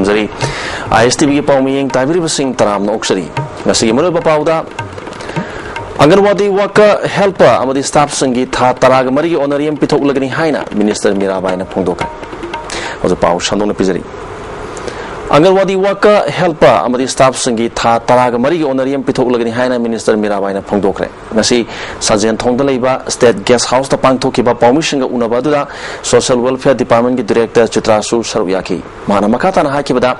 थमजरी ISTV की पाउमियंग Tabir Singh तराम ओक्सरी ngasi mulu bapauda Anganwadi waka helper amadi staff संगी था तराग मरी ऑनरियम पिथोक लगनी हाइना मिनिस्टर मीराबाई ने फोंदोका और पाउ शांदों ने पिजरी Anganwadi waka helper amadi staff संगी था तराग मरी ऑनरियम पिथोक लगनी हाइना मिनिस्टर मीराबाई ने फोंदोकरे ngasi साजेन थोंगदा लेबा स्टेट गेस्ट हाउस ता पांगथोकिबा पाउमिशंग उनबादुदा सोशल वेलफेयर डिपार्टमेंट की डायरेक्टर चित्रासु सरुयाकी माना मखाताना हाकिबदा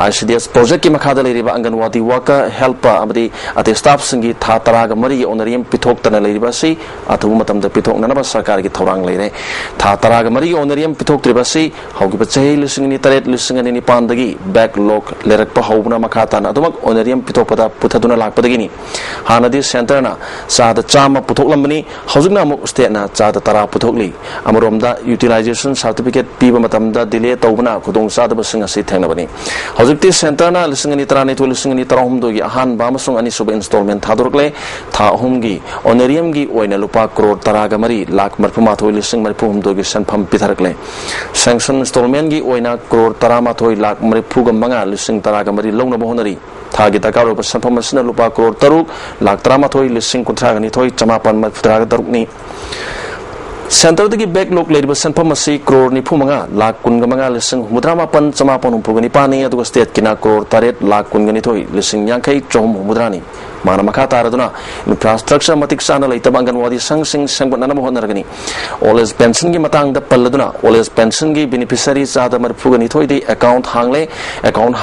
ICDS प्रोजेक्ट की मखादा लेरिबा अंगनवादी वर्कर हेल्पर अमदी अते स्टाफ संगी था तराग मरी ऑनरियम पिथोकतना लेरिबा सि अथबु मतमदा पिथोकननबा सरकार की थौरांग लेरे था तराग मरी ऑनरियम पिथोकत्रिबा सि हौगिबा चही लिसिंगनि तरेट लिसिंगनि निपान दगी बैकलॉग लेरकपा हौबना मखाताना अदुमक ऑनरियम पिथोकपदा पुथदुना लाकपदगिनी हानदी सेंटरना चाद चामा पुथोकलंबनी हौजुगना अमुक स्टेटना चाद तरा पुथोकली अमरोमदा यूटिलाइजेशन सर्टिफिकेट पीबा मतमदा डिले तौबना खुदोंग चादबा सिंग असि थेंगनबनी हौजुक्ति सेंटरना लिसिंगनि तरानि तो लिसिंगनि तराहुमदोगी अहान बामसुंग अनि सुब इंस्टॉलमेंट थादोरकले था अहुमगी ऑनरियमगी ओइना लुपा करोड़ तरागा मरी लाख मरफुमाथोय लिसिंग मरफुहुमदोगी सनफम पिथरकले सैंक्शन इंस्टॉलमेंटगी ओइना करोड़ तरामाथोय लाख मरफुगा मंगा लिसिंग तरागा मरी लौनबा होनरी थागी तकारोब सनफम असना लुपा करोड़ तरुक लाख तरामाथोय लिसिंग कुंथ्रागनि थोय चमापन मरफुतरागा तरुकनी सेंटर की बैकलॉग लेरिबा सनफम असि करोड़ निफुमंगा लाख कुनगमंगा लिसिंग मुद्रामापन चमापन हुमपुगनि पानी अदुगा स्टेट किना करोड़ तरेट लाख कुनगनि थोय लिसिंग यांखै चौम मुद्रानी माना मखा तारदुना इंफ्रास्ट्रक्चर मतिक साना लेतबा अंगनवादी संघ संगबनना होनरगनी ओल्ड एज पेंशन की मतंग द पल्लदुना ओल्ड एज पेंशन की बेनिफिशियरी चादा मरफुगनि थोयदि अकाउंट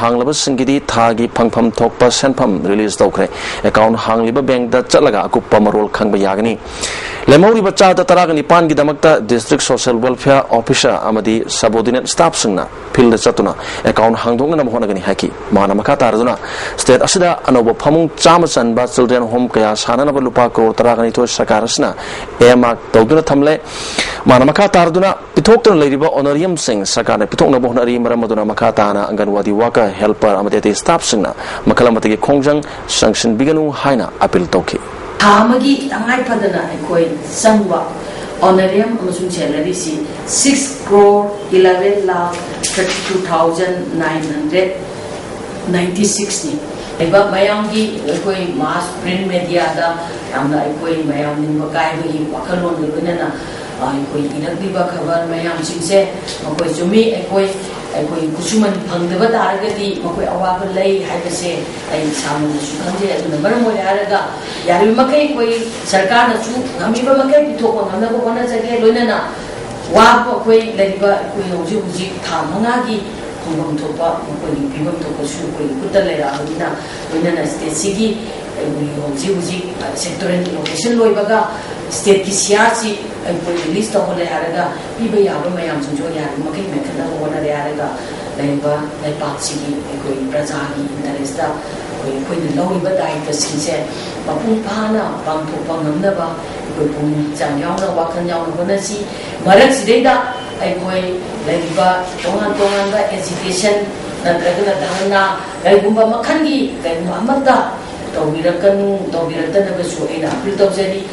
हांगलब सिंगिदी थागी फंगफम थोकपा सेनफम रिलीज तौखरे अकाउंट हांगलिबा बैंक दा चलगा अकुप्पा मरोल खंगबा यागनी लेमौरी बच्चा दा तरागनि पान की दमकता डिस्ट्रिक्ट सोशल वेलफेयर ऑफिसर अमदी सबऑर्डिनेट स्टाफ सिंगना फील्ड चतुना अकाउंट हांगदोंगना होनगनि हाकी माना मखा तारदुना स्टेट असिदा अनोबो फमुंग चाम चनबा चिल्ड्रन होम कया साननबा लुपा करोड़ तरागनि थोय सरकार असना एमाक तौदुना थमले माना मखा तारदुना पिथोक्तन लेरिबा ऑनरियम सिंह सरकार ने पिथोकनबा होनरी मरमदुना मखा ताना अंगनवादी वर्कर हेल्पर अमदी स्टाफ सिंगना मखलमतगी खोंजंग संक्शन बिगनु हाइना अपील तौखी थामगी तंगाई फदना अखोय संगवा ऑनरियम अमसुंग सैलरी सी 6 crore 11 lakh 32,996 ni एबा मयांगी अखोय मास प्रिंट मीडिया दा हमना अखोय मयाम निंबा कायबगी वखलोन गनना अखोय इनकबिबा खबर मयाम सिंसे अखोय जुमी अखोय कुसुमन फंगदबा तारगदी मखोय अवाब लई हाइबसे आई सामने सुखंजे अदुना मरम ओय हारगा यारि मकै कोई सरकार न छु गमिबा मकै पिथोको नमना को कोना जगे लोइनना वाब अखोय लैबा अखोय होजि होजि था मंगागी खुंगम थोपा मखोय पिबम थोको सु कोई कुत लेरा अदिना लोइनना स्टेट सिगी होजि होजि सेक्टोरल लोकेशन लोइबगा स्टेट की सियासी अखोय रिलीज तोले हारगा पिबा याबा मयाम सुजो यारि मकै मेखना कोना रे हारगा लैबा लैपाक सिगी अखोय प्रजागी इंटरेस्टा कोई लौइबा दायित्व सिंसे मपुंग फाना पांगथोकपा ngamnaba कोई पुंग चांग्यावना वाखन यावना होनसी मरक सिदेदा अखोय लैबा तोंगान एजुकेशन नत्रगना दाना लैगुंबा मखनगी कैगुंबा अमता तौबिरतनबसु एना appeal तौजरी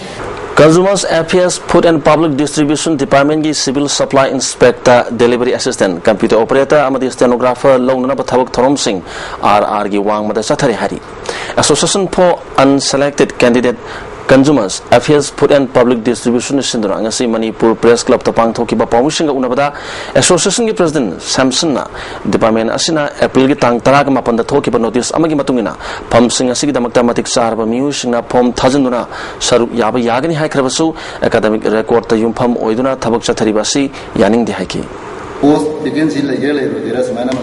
Consumers Affairs Food and Public Distribution Department की Civil Supply Inspector Delivery Assistant Computer Operator amadi Stenographer लौनना बथावक थरोम सिंह RR की वांग मदा चथरे हारी Association for Unselected Candidate Consumers Affairs Food and Public Distribution Sindura ngasi Manipur Press Club tapang thokiba pawmishinga unabada Association ki President Samson na Department asina April ki tang taraga mapanda thokiba notice amagi matungina pamsing asigi damakta matik sarba miusingna pom thajinduna saru yaba yagani haikrabasu academic record ta yumpham oiduna thabak chathariba si yaning di haiki post vacancy la yele rodira semana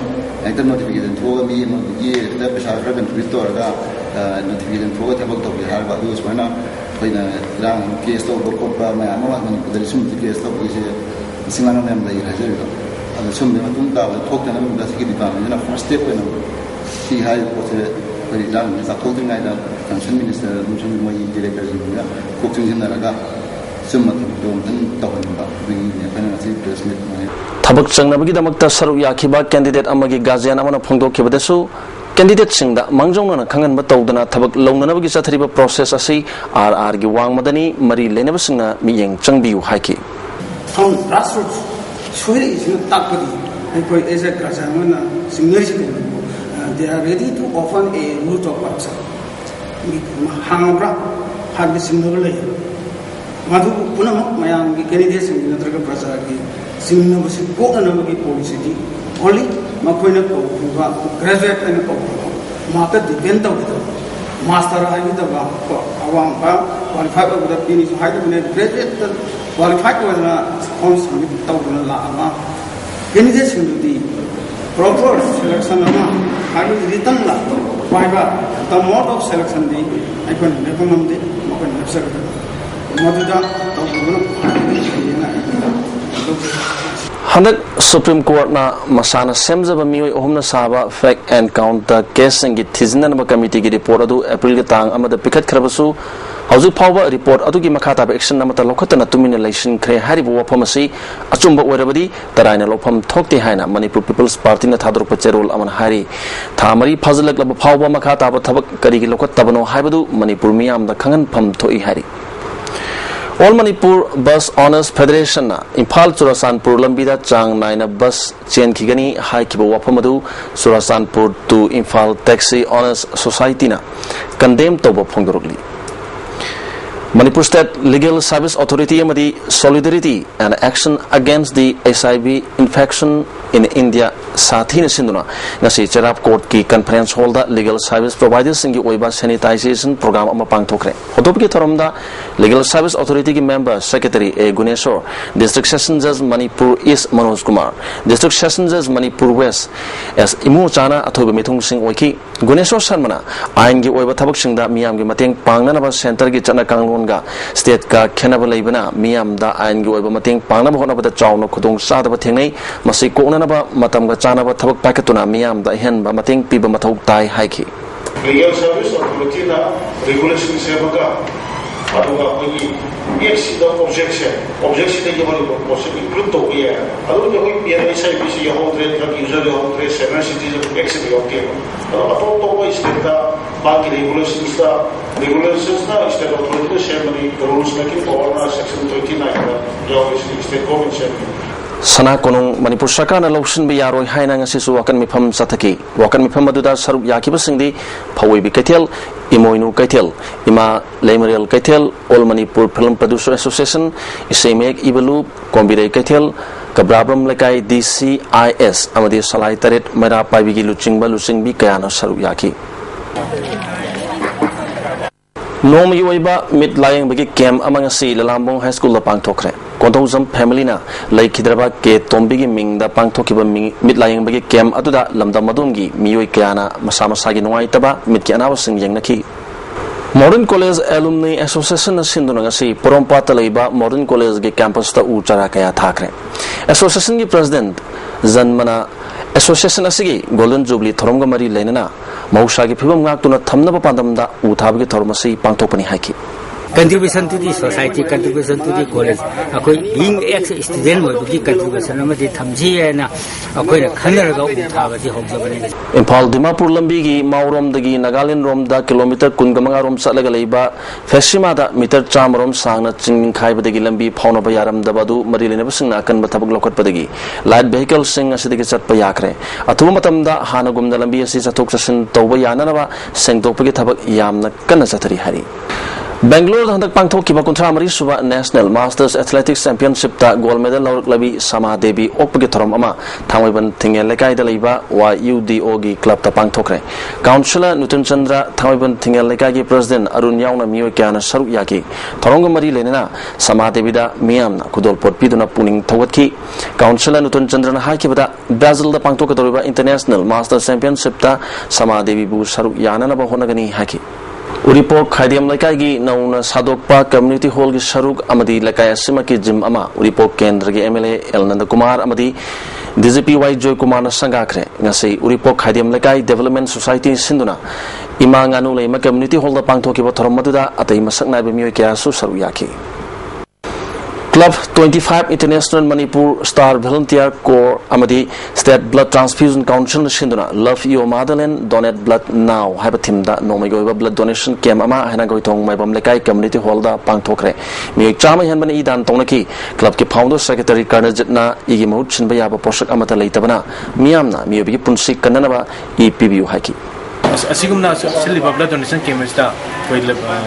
actor notification thoga mi ye da pesar ra kan twitter ga notification thoga thabak to bihar ba du semana koina lang case to ko pa ma ama man ko dalisum case to ko se simana nem la ira jero ada sum de matung ka thok ta nam da sigi department na first step na si hai ko se ko lang sa thok ding ai da concern minister musum mo yi director ji ga ko chung jin na ga sum ma to dan to ba bi ne pa na si press meet ma Thabak changnabagi damakta saru yakhiba candidate amagi gazian amana phongdokhibadasu candidate singda mangjongna khangan ba tawdana thabak lawnanabagi chathariba process asi RR gi wangmadani mari lenaba singna miyeng changbiu haiki from grassroots soil is not takpadi कोई ऐसे प्रजामना singers के they are ready to offer a route of website. Hangra had the single layer. Madu Punama, Mayam, candidates in the Traga Prasaki, singing was Kokanamaki policy. Only Makwina graduate and market the Benta with them. Master Ayuda Awampa, qualified with the finish height of the graduate, qualified with a constant without La. Candidates will be proper selection I will return the mode of selection I can recommend it. Handak Supreme Court na masana semjaba mioi ohumna saba fact and count the case ngi thizna na committee gi report adu April ga tang amada pikat khrabasu hauju phawa report adu gi makha ta action namata lokhatana tumina election khre haribu waphamasi achumba oirabadi taraina lopham thokti haina Manipur People's Party na thador pacherol aman hari thamari phazlak lab phawa makha ta ba thabak kari gi lokhat tabano haibadu Manipur miyam da khangan pham thoi hari All Manipur Bus Owners Federation na Imphal Churasanpur lambida chang naina bus chen khigani hai kibo waphamadu Churasanpur to Imphal Taxi Owners Society na condemn toba phongdorokli Manipur State Legal Service Authority amadi Solidarity and Action Against the HIV Infection in India Sathina Sinduna ngasi Cherap Court ki conference hall da legal service providers singi oiba sanitization program ama pangthokre hodop ki thoramda Legal Service Authority ki member secretary A Guneshwar District Session Judge Manipur East Manoj Kumar District Session Judge Manipur West as Imu Chana athoba mithung sing oiki Guneshwar Sharmana ain gi oiba thabak singda miyam gi mateng pangna ba center gi chana kanglon ga state ka khenaba leibana miyam da ain gi oiba mateng pangna ba hona ba chawna khudong sa da ba thengnei masi kokna na ba matam ga chana ba thabak pakatuna miyam da hen ba mateng pi ba mathau tai haiki Legal Service Authority na regulation sebaga aduga koi exit objection da yawali proposal include to ya adu jo koi PNI SIPC ya hondre truck user ya hondre senior citizen exit ya okay ato to koi state da baki regulations na state authority share mani rules making power na section 29 ya state government share Sana konong Manipur Sarkar na lawsin bi yaroi haina ngasi su wakan mifam sataki wakan mifam aduda saruk yakiba singdi phawai bi kaithel imoinu kaithel ima lemarial kaithel All Manipur Film Producer Association isemek ibalu kombirei kaithel kabrabram lekai DCIS amadi salai taret mera paibigi luchingba luchingbi kayana saruk yaki Nom yuiba mid lying bagi camp among si Lalambong High School la pangthokre Kontozam family na lai khidraba ke tombigi ming da pangthokiba mid lying bagi camp aduda lamda madumgi miyoi kayana masa masa gi nuai taba mid ki anawa sing yang nakhi Modern College Alumni Association na sinduna ngasi Porompata leiba Modern College ge campus ta u chara kaya thakre Association gi president Zanmana Association asigi Golden Jubilee thoromga mari lenana Mausha gi phibam ngak tuna thamna ba pandamda u thabgi thormasi pangthokpani haiki Contribution to the society, contribution to the college. Being ex-student will be contribution of the Tamji and a Kanada Impal Dimapur Lambigi, Maurom the Nagalin Rom da kilometer Kungamagarom Salagaleba, Feshimada, Meter Chamrom Sang, Ching Kai Badagi Lambi, Paunabayaram, Dabadu, Marilina Sinakan, Batablokat Padagi, Light vehicles sing as the Gat Payakre, Atumatamda, Hanagum the Lambi, Sisatoxasin, Tobayanava, Sentopagitaba Yamna Kanasatari Hari. Bangalore handak pangthokiba kunthra mari suba National Masters Athletics Championship ta gold medal lawrk labi Sama Devi opgi thorom ama thangwaiban thingel lekai da leiba UDO gi club ta pangthokre Councillor Nutun Chandra thangwaiban thingel lekai gi president Arun Yauna miyo kyana saruk yaki thorong mari lenena Sama Devi da miyam na kudol pot piduna puning thawatki Councillor Nutun Chandra na hakibada Brazil da pangthokadoriba International Masters Championship ta Sama Devi bu saruk yana na ba honagani haki Uripok Khadiam Lakai Nauna Sadokpa Community Hall gi Sharuk Amadi Lakai Asima ki Jim Ama Uripok Kendra gi MLA El Nanda Kumar Amadi DGPY Joy Kumar na Sangakre ngasi Uripok Khadiam Lakai Development Society Sinduna Imang anu lema Community Hall da pangthokiba thorommaduda atai masaknai bemioi kya su saruyaki Club 25 International Manipur Star Volunteer Corps amadi State Blood Transfusion Council shinduna Love Your Motherland Donate Blood Now haiba thimda nomai goiba blood donation camp ama hana goithong maibam lekai community hall da pangthokre mi chama hanbana I dan tongnaki club ke founder secretary Colonel Jitna igi mahut chinba yaba poshak amata leitabana miyamna miyobi punsi kananaba I PBU haki asigumna silliba blood donation camp sta koi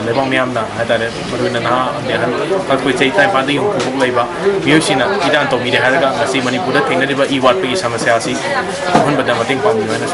lebang miam na hadare maruna na ne han ka koi chei tai pa de yong ku leiba miosina idan to mi de haraga ngasi manipur da thengna riba iwat pe samasya si hon bada mating pam mi na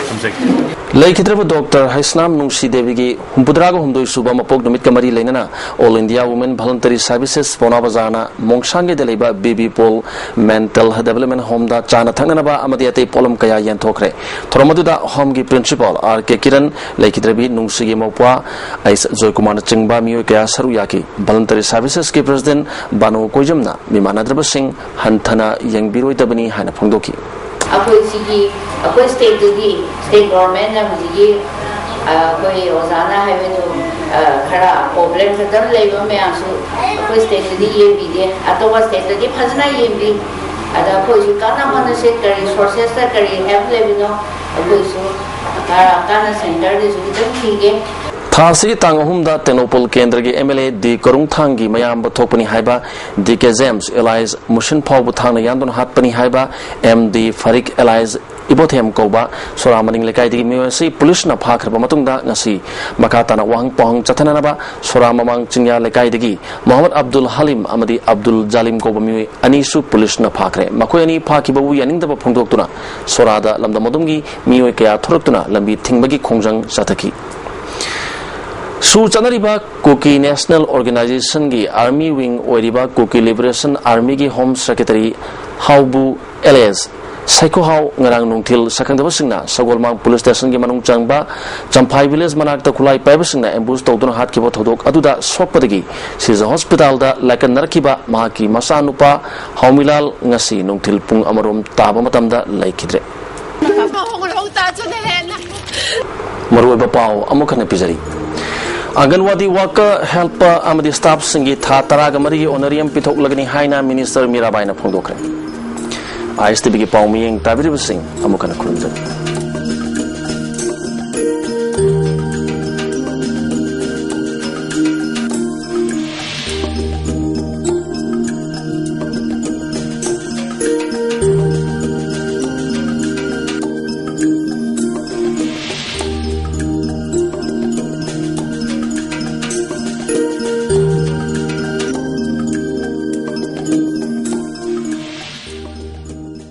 samjai Laikitraba Dr. Haisnam Nungsi Devi gi humpudraga humdoi suba mapok numit kamari leinana All India Women Voluntary Services Pona Bazana Mongshange deleba Baby Pol Mental Development Home da chana thangnaba amadi ate polum kaya yan thokre thoromaduda home gi principal R.K. Kiran Laikitrabi Nungsi gi mopwa Ais Joy Kumar Chingba miyo kaya saru yaki Voluntary Services ke President Banu Koijamna Mimanadraba Singh Hanthana Yangbiroi tabani hana phongdoki Akwai state government na mujigi akwai ozana hai to khara problem khadam leiba me asu akwai state di ye bi de atawa state di phajna ye bi ada koi su kana mana se kari resources ta kari help lebino akwai su kana center di su dam thige Thasi tang ahumda Tenopol Kendra gi MLA di Karung Thangi mayam bathokpani haiba DK James Elias Mushin Pau Buthang yandon hatpani haiba MD Farik Elias Ibothem Koba Soramaning lekai di miwasi police na phakrba matungda ngasi makata na wang pohang chathananaba Soramamang chingya lekai digi Muhammad Abdul Halim amadi Abdul Jalim Koba miwi anisu police na phakre makoi ani phakibabu yaningdaba phongdoktuna Sorada lamda modumgi miwi kaya thoroktuna lambi thingbagi khongjang sathaki Su Chanariba Kuki National Organization gi Army Wing Oiriba Kuki Liberation Army gi Home Secretary Haubu Elias Saiko Hau ngarang nungtil sakangdaba singna Sagolmang Police Station gi manung changba Champhai Village manakta khulai paiba singna ambush tawduna hat ki thodok aduda sokpadagi Siza Hospital da lakan narkiba mahaki masanupa Haumilal ngasi nungtil pung amarom taba matamda laikidre Maruiba pau amukana pizari Anganwadi worker helper amadi staff singi tha taraga mari honorarium pithok lagni haina minister Mirabai na phongdokre ISTB gi pawmiyeng tabiri sing amukana khurumjaki